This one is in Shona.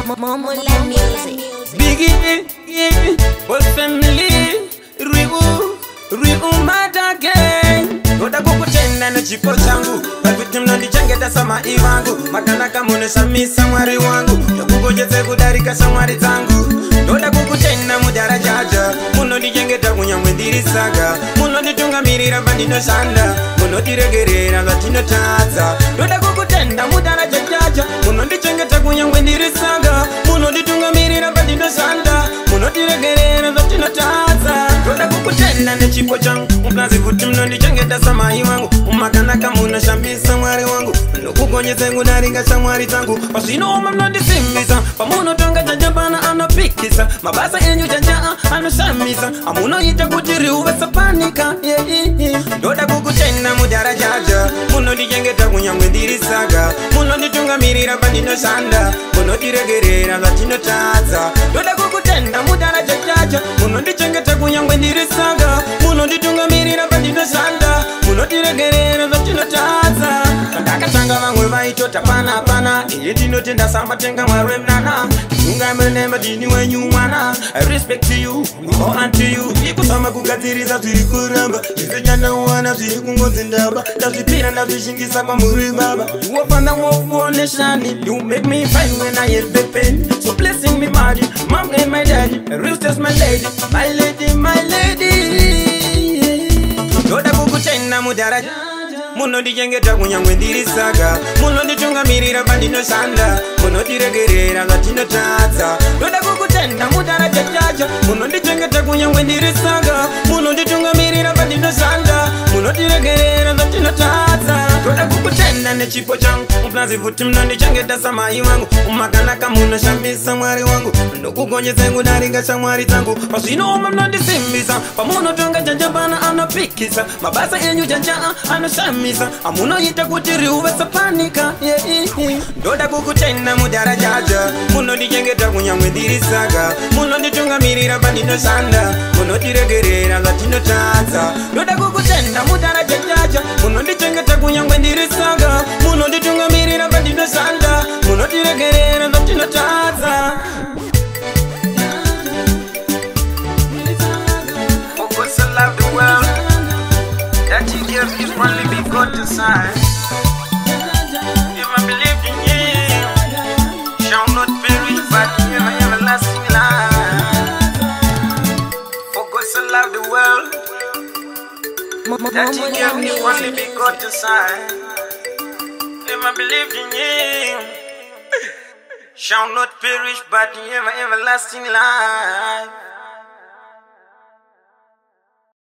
Momoland music. Biggie, whole family, Riu mada gang. Goda kukutenda na chipo changu, bakuti mnondi changeta sama iwangu. Makana kamune samisa mwari wangu, yakukujeze kudarika samwari zangu. Goda kukutenda mudara jaja, munondi changeta kunyamwendiri saga. Munondi tunga mirira bandino sanda, munondi regerera latino taza. Goda kukutenda mudara jaja, munondi changeta kunyamwendiri saga. Munondi tunga mirira bandino sanda, munondi regerera latino taza. Goda kukutenda na chipo changu, mkazi kuti mnondi changeta sama iwangu. Umakana kamuna shambisa mwari wangu, nukukonyeze kudarika samwari zangu. Pasino mnondi simisa, pamuno tonga jajabana anapikisa. Mabasa enyu jajaa anusamisa, amuno ita kutiri uwesa panika. Doda kukutenda mudara jaja, munondi changeta kunyamwendiri saga. Munondi tunga mirira bandino sanda, munondi regerera latino taza. Doda kukutenda mudara jaja, munondi changeta kunyamwendiri saga. Munondi tunga mirira bandino sanda, munondi regerera latino taza. Ndakatanga vamwe vaitota pana pana, iye tinotenda samba tenga mwari mnana. Tunga mremba dini wenyu mwana, I respect to you, we all unto you. Ikusama kugadziriza zviri kuramba, zvise chanawana zviri kungozi ndaba. Ndazvipira ndazvishingisa kwamuri baba. You are father of all nation, you make me fine when I have the pain. So blessing me mighty, mom and my daddy, real test my lady, my lady, my lady. Doda kukutenda mudara munondi changeta kunyamwendiri saga. Munondi tunga mirira bandino sanda, munondi regerera latino taza. Doda kukutenda mudara jaja, munondi changeta kunyamwendiri saga. Munondi tunga mirira bandino sanda, munondi regerera latino taza. Doda kukutenda ne chipo changu, mkazi kuti mnondi changeta sama iwangu. Umakana kamuna shambisa mwari wangu, nukukonyeze kudarika samwari zangu. Pasino mnondi simbisa, pamuno tonga jajabana anapikisa. Mabasa enyu jajaa anusamisa, amuno ita kutiri uwesa panika. Doda kukutenda mudara jaja, munondi changeta kunyamwendiri saga. Munondi tunga mirira bandino sanda, munondi regerera latino taza. Doda kukutenda mudara jaja, munondi changeta kunyamwendiri saga. Munondi tunga mirira bandino sanda, munondi regerera latino taza. For God so loved the world that He gave His only begotten Son. If I believe in Him, shall not perish but have everlasting life. For God so loved the world that He gave His only begotten Son. If I believe in Him, shall not perish but have everlasting life.